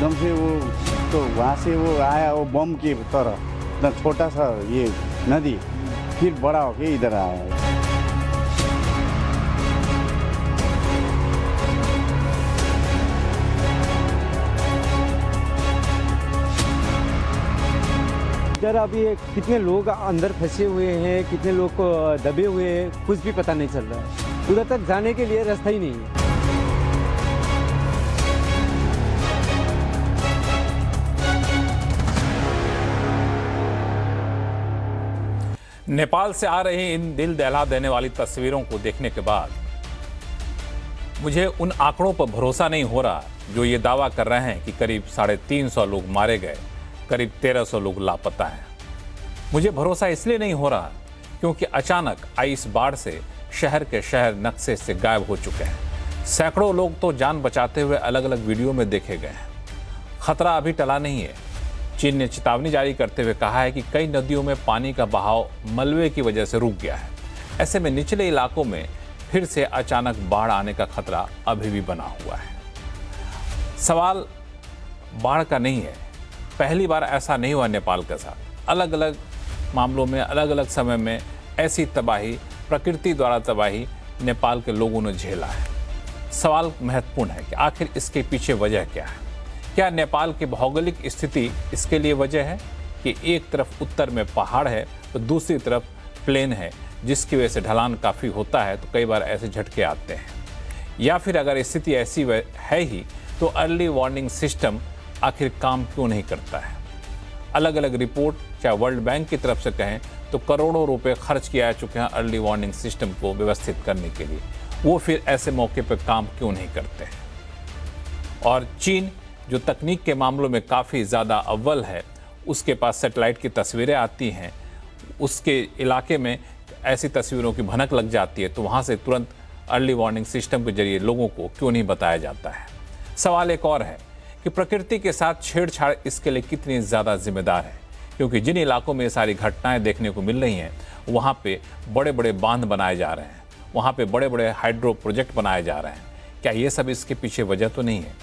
एकदम से वो तो वहाँ से वो आया वो बम की तरह, इतना छोटा सा ये नदी फिर बड़ा होके इधर आया। इधर अभी कितने लोग अंदर फंसे हुए हैं, कितने लोग दबे हुए हैं, कुछ भी पता नहीं चल रहा है। उधर तक जाने के लिए रास्ता ही नहीं है। नेपाल से आ रही इन दिल दहला देने वाली तस्वीरों को देखने के बाद मुझे उन आंकड़ों पर भरोसा नहीं हो रहा जो ये दावा कर रहे हैं कि करीब 350 लोग मारे गए, करीब 1300 लोग लापता हैं। मुझे भरोसा इसलिए नहीं हो रहा क्योंकि अचानक आई इस बाढ़ से शहर के शहर नक्शे से गायब हो चुके हैं। सैकड़ों लोग तो जान बचाते हुए अलग अलग वीडियो में देखे गए हैं। खतरा अभी टला नहीं है। चीन ने चेतावनी जारी करते हुए कहा है कि कई नदियों में पानी का बहाव मलबे की वजह से रुक गया है। ऐसे में निचले इलाकों में फिर से अचानक बाढ़ आने का खतरा अभी भी बना हुआ है। सवाल बाढ़ का नहीं है। पहली बार ऐसा नहीं हुआ नेपाल के साथ। अलग अलग मामलों में अलग अलग समय में ऐसी तबाही, प्रकृति द्वारा तबाही नेपाल के लोगों ने झेला है। सवाल महत्वपूर्ण है कि आखिर इसके पीछे वजह क्या है। क्या नेपाल की भौगोलिक स्थिति इसके लिए वजह है कि एक तरफ उत्तर में पहाड़ है तो दूसरी तरफ प्लेन है, जिसकी वजह से ढलान काफ़ी होता है तो कई बार ऐसे झटके आते हैं। या फिर अगर स्थिति ऐसी है ही तो अर्ली वार्निंग सिस्टम आखिर काम क्यों नहीं करता है। अलग अलग रिपोर्ट चाहे वर्ल्ड बैंक की तरफ से कहें तो करोड़ों रुपए खर्च किया जा चुके हैं अर्ली वार्निंग सिस्टम को व्यवस्थित करने के लिए। वो फिर ऐसे मौके पर काम क्यों नहीं करते हैं। और चीन जो तकनीक के मामलों में काफ़ी ज़्यादा अव्वल है, उसके पास सैटेलाइट की तस्वीरें आती हैं, उसके इलाके में ऐसी तस्वीरों की भनक लग जाती है तो वहाँ से तुरंत अर्ली वार्निंग सिस्टम के जरिए लोगों को क्यों नहीं बताया जाता है। सवाल एक और है कि प्रकृति के साथ छेड़छाड़ इसके लिए कितनी ज़्यादा जिम्मेदार है, क्योंकि जिन इलाकों में ये सारी घटनाएं देखने को मिल रही हैं वहाँ पे बड़े बड़े बांध बनाए जा रहे हैं, वहाँ पे बड़े बड़े हाइड्रो प्रोजेक्ट बनाए जा रहे हैं। क्या ये सब इसके पीछे वजह तो नहीं है?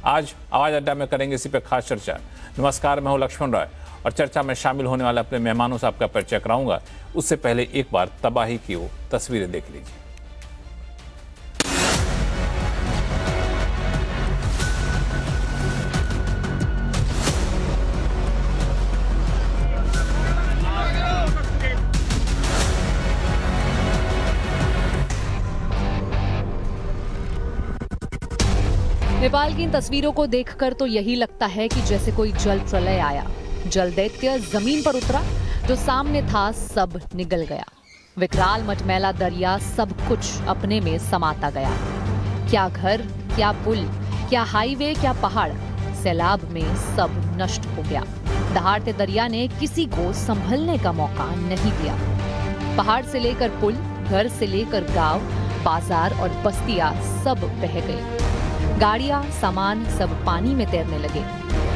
आज आवाज़ अड्डा में करेंगे इसी पर खास चर्चा। नमस्कार, मैं हूँ लक्ष्मण राय और चर्चा में शामिल होने वाले अपने मेहमानों से आपका परिचय कराऊंगा। उससे पहले एक बार तबाही की वो तस्वीरें देख लीजिए। नेपाल की इन तस्वीरों को देखकर तो यही लगता है कि जैसे कोई जल प्रलय आया, जल दैत्य जमीन पर उतरा, जो सामने था सब निगल गया। विकराल मटमैला दरिया सब कुछ अपने में समाता गया। क्या घर, क्या पुल, क्या हाईवे, क्या पहाड़, सैलाब में सब नष्ट हो गया। दहाड़ते दरिया ने किसी को संभलने का मौका नहीं दिया। पहाड़ से लेकर पुल, घर से लेकर गांव, बाजार और बस्तियां सब बह गई। गाड़ियां, सामान सब पानी में तैरने लगे।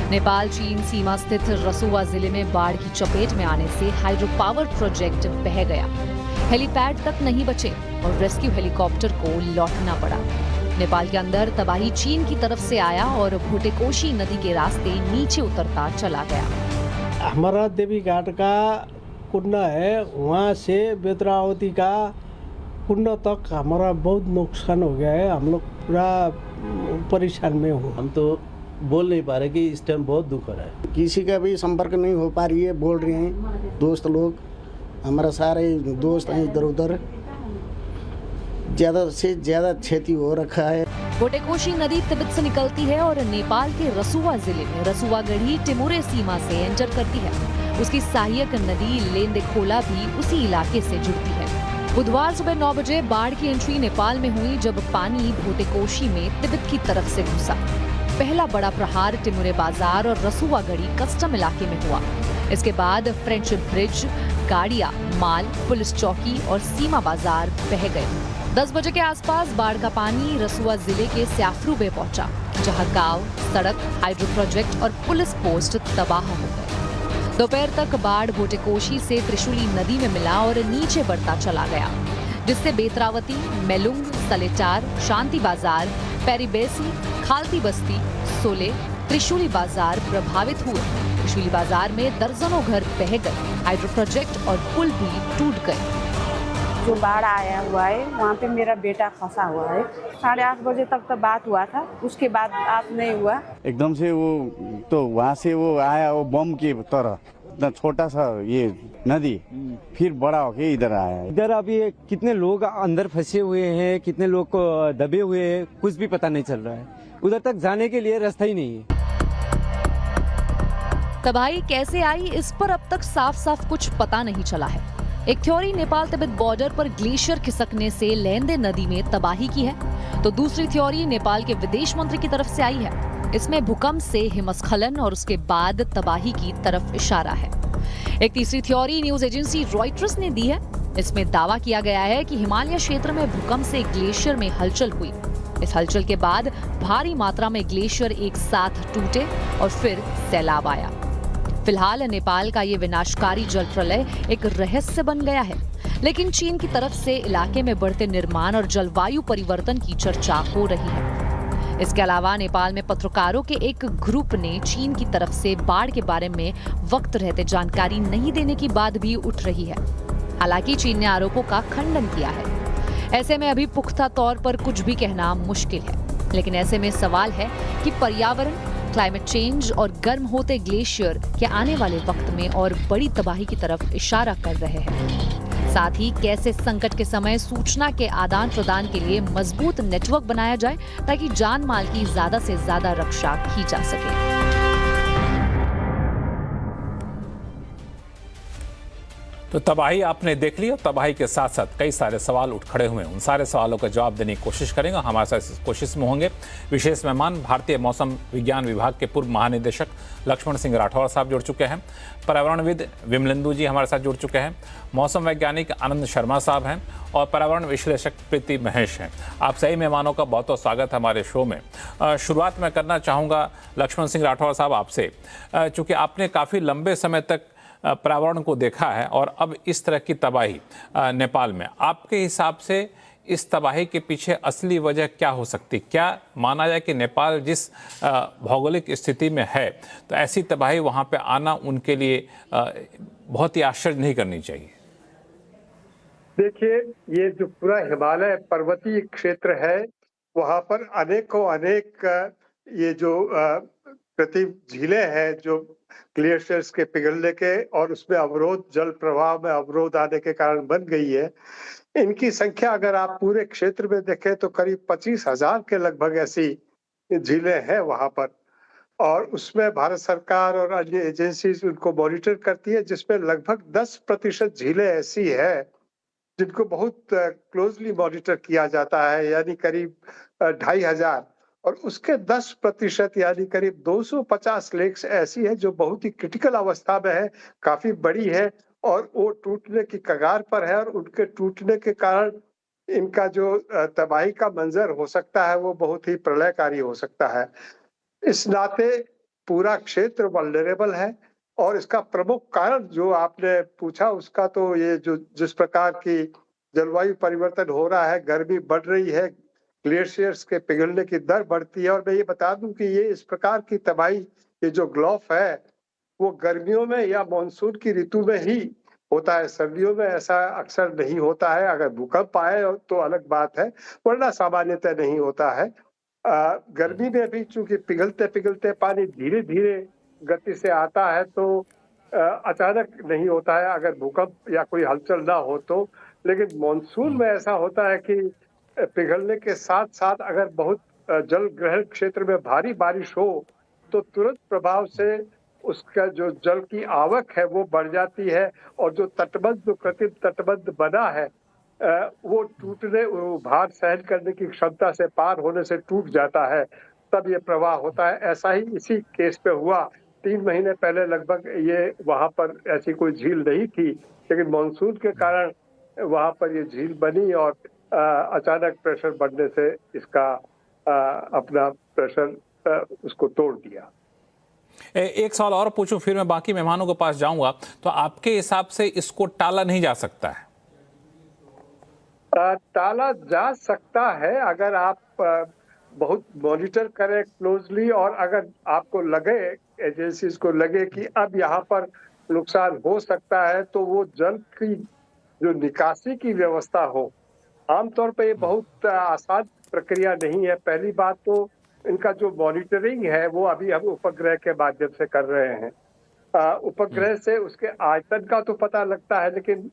नेपाल चीन सीमा स्थित रसुआ जिले में बाढ़ की चपेट में आने से हाइड्रो पावर प्रोजेक्ट बह गया। हेलीपैड तक नहीं बचे और रेस्क्यू हेलीकॉप्टर को लौटना पड़ा। नेपाल के अंदर तबाही चीन की तरफ से आया और भोटेकोशी नदी के रास्ते नीचे उतरता चला गया। हमारा देवी घाट का कुंड है, वहाँ से बेतरावती का कुंड तक हमारा बहुत नुकसान हो गया है। हम लोग पूरा परेशान में हो। हम तो बोल नहीं पा रहे कि इस टाइम बहुत दुख हो रहा है। किसी का भी संपर्क नहीं हो पा रही है, बोल रहे हैं दोस्त लोग, हमारा सारे दोस्त हैं इधर उधर। ज़्यादा से ज़्यादा क्षति हो रखा है। भोटेकोशी नदी तिब्बत से निकलती है और नेपाल के रसुआ जिले में रसुआगढ़ी टिमुरे सीमा से एंटर करती है। उसकी सहायक नदी लेंदेखोला भी उसी इलाके से जुड़ती है। बुधवार सुबह 9 बजे बाढ़ की एंट्री नेपाल में हुई, जब पानी भोटेकोशी में तिब्बत की तरफ से घुसा। पहला बड़ा प्रहार टिमुरे बाजार और रसुआगढ़ी कस्टम इलाके में हुआ। इसके बाद फ्रेंडशिप ब्रिज, गाड़ियां, माल, पुलिस चौकी और सीमा बाजार बह गए। 10 बजे के आसपास बाढ़ का पानी रसुआ जिले के स्याफ्रू में पहुंचा, जहां गांव, सड़क, हाइड्रो प्रोजेक्ट और पुलिस पोस्ट तबाह हो गए। दोपहर तक बाढ़ भोटेकोशी से त्रिशूली नदी में मिला और नीचे बढ़ता चला गया, जिससे बेतरावती, मेलुंग, सलेटार, शांति बाजार, पेरीबेसी, खालती बस्ती, सोले, त्रिशूली बाजार प्रभावित हुए। त्रिशूली बाजार में दर्जनों घर बह गए, हाइड्रो प्रोजेक्ट और पुल भी टूट गए। जो बाढ़ आया हुआ है वहाँ पे मेरा बेटा फंसा हुआ है। 8:30 बजे तक तो बात हुआ था, उसके बाद बात नहीं हुआ। एकदम से वो तो वहाँ से वो आया, वो बम की तरह इतना छोटा सा ये नदी, फिर बड़ा होके इधर आया। इधर अभी कितने लोग अंदर फंसे हुए हैं, कितने लोग दबे हुए हैं, कुछ भी पता नहीं चल रहा है। उधर तक जाने के लिए रास्ता ही नहीं है। तबाही कैसे आई, इस पर अब तक साफ साफ कुछ पता नहीं चला है। एक थ्योरी नेपाल तिब्बत बॉर्डर पर ग्लेशियर खिसकने से लेंदे नदी में तबाही की है, तो दूसरी थ्योरी नेपाल के विदेश मंत्री की तरफ से आई है। इसमें भूकंप से हिमस्खलन और उसके बाद तबाही की तरफ इशारा है। एक तीसरी थ्योरी न्यूज एजेंसी रॉयटर्स ने दी है। इसमें दावा किया गया है कि हिमालय क्षेत्र में भूकंप से ग्लेशियर में हलचल हुई। इस हलचल के बाद भारी मात्रा में ग्लेशियर एक साथ टूटे और फिर सैलाब आया। फिलहाल नेपाल का ये विनाशकारी जल प्रलय एक रहस्य बन गया है, लेकिन चीन की तरफ से इलाके में बढ़ते निर्माण और जलवायु परिवर्तन की चर्चा हो रही है। इसके अलावा नेपाल में पत्रकारों के एक ग्रुप ने चीन की तरफ से बाढ़ के बारे में वक्त रहते जानकारी नहीं देने की बात भी उठ रही है। हालांकि चीन ने आरोपों का खंडन किया है। ऐसे में अभी पुख्ता तौर पर कुछ भी कहना मुश्किल है, लेकिन ऐसे में सवाल है कि पर्यावरण, क्लाइमेट चेंज और गर्म होते ग्लेशियर के आने वाले वक्त में और बड़ी तबाही की तरफ इशारा कर रहे हैं। साथ ही कैसे संकट के समय सूचना के आदान प्रदान के लिए मजबूत नेटवर्क बनाया जाए ताकि जान माल की ज्यादा से ज्यादा रक्षा की जा सके। तो तबाही आपने देख ली और तबाही के साथ साथ कई सारे सवाल उठ खड़े हुए हैं। उन सारे सवालों का जवाब देने की कोशिश करेंगे। हमारे साथ इस कोशिश में होंगे विशेष मेहमान भारतीय मौसम विज्ञान विभाग के पूर्व महानिदेशक लक्ष्मण सिंह राठौर साहब जुड़ चुके हैं, पर्यावरणविद विमलेंदु जी हमारे साथ जुड़ चुके हैं, मौसम वैज्ञानिक आनंद शर्मा साहब हैं और पर्यावरण विश्लेषक प्रीति महेश हैं। आप सही मेहमानों का बहुत बहुत स्वागत है हमारे शो में। शुरुआत मैं करना चाहूँगा लक्ष्मण सिंह राठौर साहब आपसे, चूँकि आपने काफ़ी लंबे समय तक पर्यावरण को देखा है और अब इस तरह की तबाही नेपाल में, आपके हिसाब से इस तबाही के पीछे असली वजह क्या हो सकती? क्या माना जाए कि नेपाल जिस भौगोलिक स्थिति में है तो ऐसी तबाही वहाँ पे आना उनके लिए बहुत ही आश्चर्य नहीं करनी चाहिए? देखिए, ये जो पूरा हिमालय पर्वतीय क्षेत्र है वहाँ पर अनेक ये जो कृत्रिम झीलें हैं जो ग्लेशियर्स के पिघलने के और उसमें अवरोध, जल प्रवाह में अवरोध आने के कारण बन गई है। इनकी संख्या अगर आप पूरे क्षेत्र में देखें तो करीब 25,000 के लगभग ऐसी झीलें हैं वहां पर, और उसमें भारत सरकार और अन्य एजेंसीज उनको मॉनिटर करती है, जिसमें लगभग 10% झीलें ऐसी है जिनको बहुत क्लोजली मॉनिटर किया जाता है, यानी करीब 2,500, और उसके 10% यानी करीब 250 लेक्स ऐसी है जो बहुत ही क्रिटिकल अवस्था में है, काफी बड़ी है और वो टूटने की कगार पर है, और उनके टूटने के कारण इनका जो तबाही का मंजर हो सकता है वो बहुत ही प्रलयकारी हो सकता है। इस नाते पूरा क्षेत्र वल्नरेबल है, और इसका प्रमुख कारण जो आपने पूछा उसका तो ये जो जिस प्रकार की जलवायु परिवर्तन हो रहा है, गर्मी बढ़ रही है, ग्लेशियर्स के पिघलने की दर बढ़ती है। और मैं ये बता दूं कि ये इस प्रकार की तबाही, ये जो ग्लोफ है वो गर्मियों में या मानसून की ऋतु में ही होता है, सर्दियों में ऐसा अक्सर नहीं होता है। अगर भूकंप आए तो अलग बात है, वरना सामान्यतः नहीं होता है। गर्मी में भी चूंकि पिघलते पिघलते पानी धीरे धीरे गति से आता है तो अचानक नहीं होता है अगर भूकंप या कोई हलचल ना हो तो। लेकिन मानसून में ऐसा होता है कि पिघलने के साथ साथ अगर बहुत जल ग्रहण क्षेत्र में भारी बारिश हो तो तुरंत प्रभाव से उसका जो जल की आवक है वो बढ़ जाती है, और जो तटबंध, जो कृत्रिम तटबंध बना है वो टूटने, वो भार सहन करने की क्षमता से पार होने से टूट जाता है, तब ये प्रवाह होता है। ऐसा ही इसी केस पे हुआ। 3 महीने पहले लगभग ये वहां पर ऐसी कोई झील नहीं थी, लेकिन मानसून के कारण वहां पर ये झील बनी और अचानक प्रेशर बढ़ने से इसका अपना प्रेशर उसको तोड़ दिया। एक सवाल और पूछूं फिर मैं बाकी मेहमानों के पास जाऊंगा। तो आपके हिसाब से इसको टाला नहीं जा सकता है? टाला जा सकता है अगर आप बहुत मॉनिटर करें क्लोजली, और अगर आपको लगे, एजेंसीज को लगे कि अब यहाँ पर नुकसान हो सकता है, तो वो जल की जो निकासी की व्यवस्था हो। आमतौर पर ये बहुत आसान प्रक्रिया नहीं है। पहली बात तो इनका जो मॉनिटरिंग है वो अभी हम उपग्रह के माध्यम से कर रहे हैं। उपग्रह से उसके आयतन का तो पता लगता है, लेकिन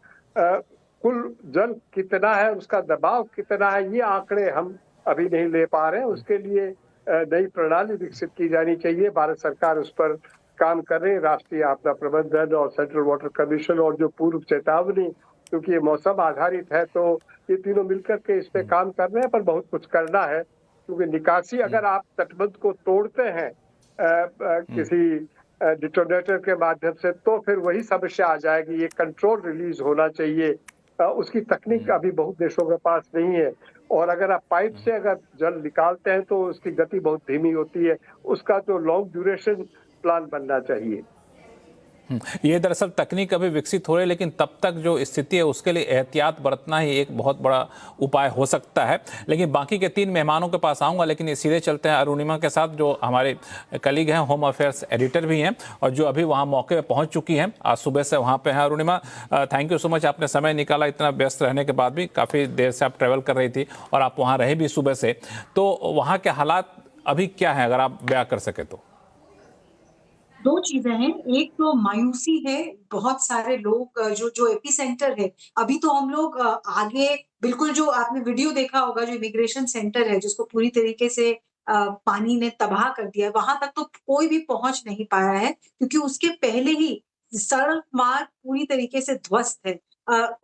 कुल जल कितना है, उसका दबाव कितना है, ये आंकड़े हम अभी नहीं ले पा रहे हैं। उसके लिए नई प्रणाली विकसित की जानी चाहिए। भारत सरकार उस पर काम कर रही है। राष्ट्रीय आपदा प्रबंधन और सेंट्रल वाटर कमीशन और जो पूर्व चेतावनी, क्योंकि ये मौसम आधारित है, तो ये तीनों मिलकर के इस पे काम कर रहे हैं। पर बहुत कुछ करना है, क्योंकि निकासी अगर आप तटबंध को तोड़ते हैं किसी डिटोनेटर के माध्यम से, तो फिर वही समस्या आ जाएगी। ये कंट्रोल रिलीज होना चाहिए। उसकी तकनीक अभी बहुत देशों के पास नहीं है। और अगर आप पाइप से अगर जल निकालते हैं तो उसकी गति बहुत धीमी होती है। उसका जो लॉन्ग ड्यूरेशन प्लान बनना चाहिए। ये दरअसल तकनीक अभी विकसित हो रही है, लेकिन तब तक जो स्थिति है उसके लिए एहतियात बरतना ही एक बहुत बड़ा उपाय हो सकता है। लेकिन बाकी के 3 मेहमानों के पास आऊंगा, लेकिन ये सीधे चलते हैं अरुणिमा के साथ, जो हमारे कलीग हैं, होम अफेयर्स एडिटर भी हैं और जो अभी वहाँ मौके पर पहुँच चुकी हैं, आज सुबह से वहाँ पर हैं। Arunima, thank you so much, आपने समय निकाला इतना व्यस्त रहने के बाद भी। काफ़ी देर से आप ट्रैवल कर रही थी और आप वहाँ रहे भी सुबह से, तो वहाँ के हालात अभी क्या हैं, अगर आप बयां कर सके तो? 2 चीजें हैं। एक तो मायूसी है, बहुत सारे लोग जो एपी सेंटर है, अभी तो हम लोग आगे बिल्कुल, जो आपने वीडियो देखा होगा, जो इमिग्रेशन सेंटर है जिसको पूरी तरीके से पानी ने तबाह कर दिया है, वहां तक तो कोई भी पहुंच नहीं पाया है, क्योंकि उसके पहले ही सड़क मार्ग पूरी तरीके से ध्वस्त है।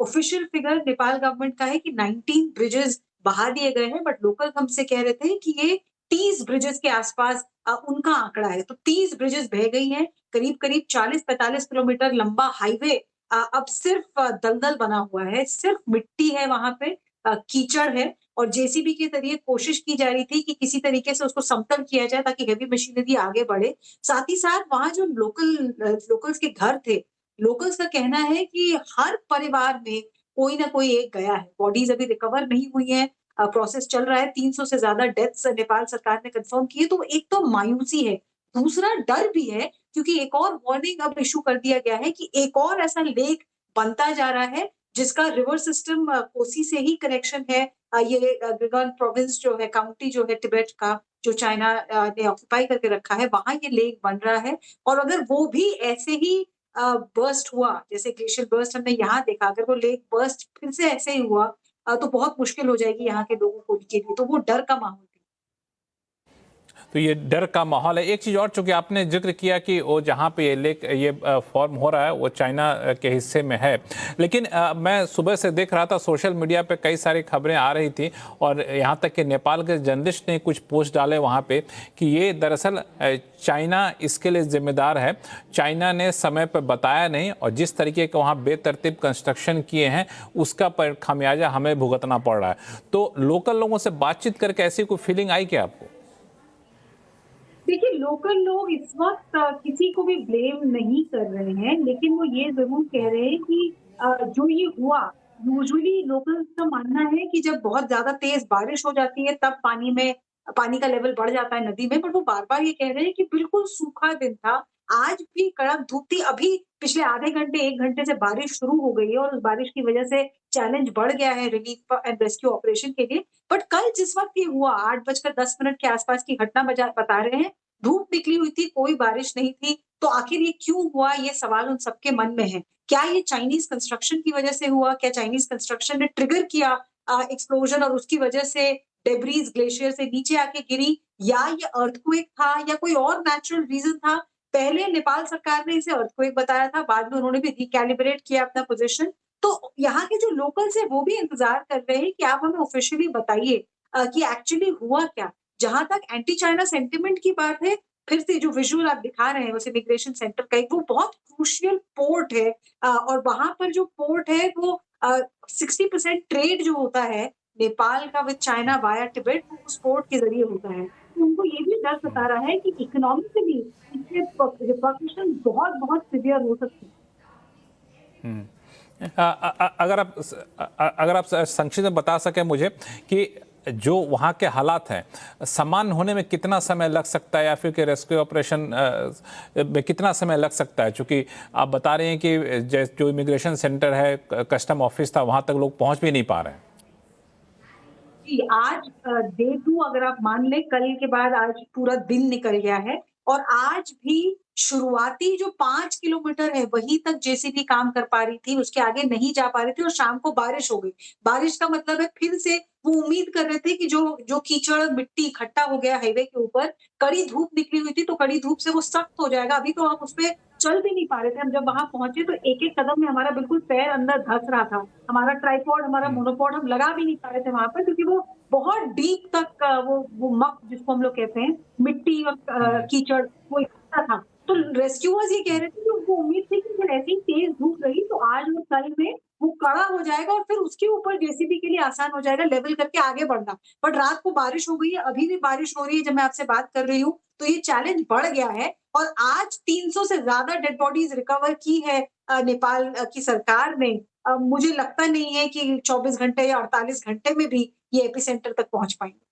ऑफिशियल फिगर नेपाल गवर्नमेंट का है कि 19 ब्रिजेस बहा दिए गए हैं, बट लोकल हमसे कह रहे थे कि ये 30 ब्रिजेस के आसपास उनका आंकड़ा है। तो 30 ब्रिजेस बह गई हैं। करीब करीब 40-45 किलोमीटर लंबा हाईवे अब सिर्फ दलदल बना हुआ है, सिर्फ मिट्टी है वहां पे, कीचड़ है, और जेसीबी के जरिए कोशिश की जा रही थी कि किसी तरीके से उसको समतल किया जाए ताकि हेवी मशीनरी आगे बढ़े। साथ ही साथ वहां जो लोकल्स के घर थे, लोकल्स का कहना है कि हर परिवार में कोई ना कोई एक गया है। बॉडीज अभी रिकवर नहीं हुई है, प्रोसेस चल रहा है। 300 से ज्यादा डेथ्स नेपाल सरकार ने कंफर्म की है। तो एक तो मायूसी है, दूसरा डर भी है, क्योंकि एक और वार्निंग अब इशू कर दिया गया है कि एक और ऐसा लेक बनता जा रहा है जिसका रिवर सिस्टम कोसी से ही कनेक्शन है। ये गगन प्रोविंस जो है, काउंटी जो है तिब्बत का, जो चाइना ने ऑक्यूपाई करके रखा है, वहां ये लेक बन रहा है। और अगर वो भी ऐसे ही बर्स्ट हुआ, जैसे ग्लेशियर बर्स्ट हमने यहाँ देखा, अगर वो लेक बर्स्ट फिर से ऐसे ही हुआ तो बहुत मुश्किल हो जाएगी यहाँ के लोगों को के लिए। तो वो डर का माहौल। तो ये डर का माहौल है। एक चीज़ और, चूंकि आपने जिक्र किया कि वो जहाँ पे ये लेक ये फॉर्म हो रहा है वो चाइना के हिस्से में है, लेकिन मैं सुबह से देख रहा था सोशल मीडिया पे कई सारी खबरें आ रही थी, और यहाँ तक कि नेपाल के जर्नलिस्ट ने कुछ पोस्ट डाले वहाँ पे कि ये दरअसल चाइना इसके लिए जिम्मेदार है। चाइना ने समय पर बताया नहीं, और जिस तरीके के वहाँ बेतरतीब कंस्ट्रक्शन किए हैं उसका खामियाजा हमें भुगतना पड़ रहा है। तो लोकल लोगों से बातचीत करके ऐसी कोई फीलिंग आई क्या आपको? देखिए, लोकल लोग इस वक्त किसी को भी ब्लेम नहीं कर रहे हैं, लेकिन वो ये जरूर कह रहे हैं कि जो ये हुआ, यूजुअली लोकल का मानना है कि जब बहुत ज्यादा तेज बारिश हो जाती है तब पानी का लेवल बढ़ जाता है नदी में। पर वो बार बार ये कह रहे हैं कि बिल्कुल सूखा दिन था, आज भी कड़क धूप थी, अभी पिछले आधे घंटे 1 घंटे से बारिश शुरू हो गई है, और उस बारिश की वजह से चैलेंज बढ़ गया है रिलीफ एंड रेस्क्यू ऑपरेशन के लिए। बट कल जिस वक्त ये हुआ, 8:10 के आसपास की घटना बता रहे हैं, धूप निकली हुई थी, कोई बारिश नहीं थी। तो आखिर ये क्यों हुआ, ये सवाल उन सबके मन में है। क्या ये चाइनीज कंस्ट्रक्शन की वजह से हुआ? क्या चाइनीज कंस्ट्रक्शन ने ट्रिगर किया एक्सप्लोजन, और उसकी वजह से डेब्रीज ग्लेशियर से नीचे आके गिरी, या ये अर्थक्वेक था, या कोई और नेचुरल रीजन था? पहले नेपाल सरकार ने इसे अर्थक्वेक बताया था, बाद में उन्होंने भी रिकैलिब्रेट किया अपना पोजीशन। तो यहाँ के जो लोकल्स है वो भी इंतजार कर रहे हैं कि आप हमें ऑफिशियली बताइए कि एक्चुअली हुआ क्या। जहां तक एंटी चाइना सेंटिमेंट की बात है, फिर से जो विजुअल आप दिखा रहे हैं उस इमिग्रेशन सेंटर का, वो बहुत क्रूशियल पोर्ट है, और वहां पर जो पोर्ट है वो 60% ट्रेड जो होता है नेपाल का विद चाइना वाया तिब्बत, उस पोर्ट के जरिए होता है। तो उनको ये भी डर सता रहा है कि इकोनॉमिकली इसके रिपरकशन बहुत बहुत सीवियर हो सकते हैं। अगर आप संक्षिप्त में बता सकें मुझे कि जो वहाँ के हालात हैं सामान्य होने में कितना समय लग सकता है, या फिर कि रेस्क्यू ऑपरेशन में कितना समय लग सकता है? क्योंकि आप बता रहे हैं कि जो इमिग्रेशन सेंटर है, कस्टम ऑफिस था, वहाँ तक लोग पहुँच भी नहीं पा रहे हैं। जी, आज डे 2 अगर आप मान लें, कल के बाद आज पूरा दिन निकल गया है और आज भी शुरुआती जो 5 किलोमीटर है वहीं तक जेसीबी काम कर पा रही थी, उसके आगे नहीं जा पा रही थी और शाम को बारिश हो गई। बारिश का मतलब है फिर से वो उम्मीद कर रहे थे कि जो कीचड़ मिट्टी इकट्ठा हो गया हाईवे के ऊपर, कड़ी धूप निकली हुई थी तो कड़ी धूप से वो सख्त हो जाएगा। अभी तो हम उसपे चल भी नहीं पा रहे थे। हम जब वहां पहुंचे तो एक-एक कदम में हमारा बिल्कुल पैर अंदर धंस रहा था। हमारा ट्राइपॉड, हमारा मोनोपॉड हम लगा भी नहीं पा रहे थे वहां पर, क्योंकि वो बहुत डीप तक वो मक जिसको हम लोग कहते हैं, मिट्टी और कीचड़ वो इकट्ठा था। तो रेस्क्यूअर्स ये कह रहे थे कि उनको उम्मीद थी कि अगर ऐसी तेज धूप रही तो आज और कल में वो कड़ा हो जाएगा और फिर उसके ऊपर जेसीबी के लिए आसान हो जाएगा लेवल करके आगे बढ़ना। बट रात को बारिश हो गई है, अभी भी बारिश हो रही है जब मैं आपसे बात कर रही हूँ, तो ये चैलेंज बढ़ गया है और आज 300 से ज्यादा डेड बॉडीज रिकवर की है नेपाल की सरकार ने। मुझे लगता नहीं है कि 24 घंटे या 48 घंटे में भी ये एपिसेंटर तक पहुंच पाएंगे।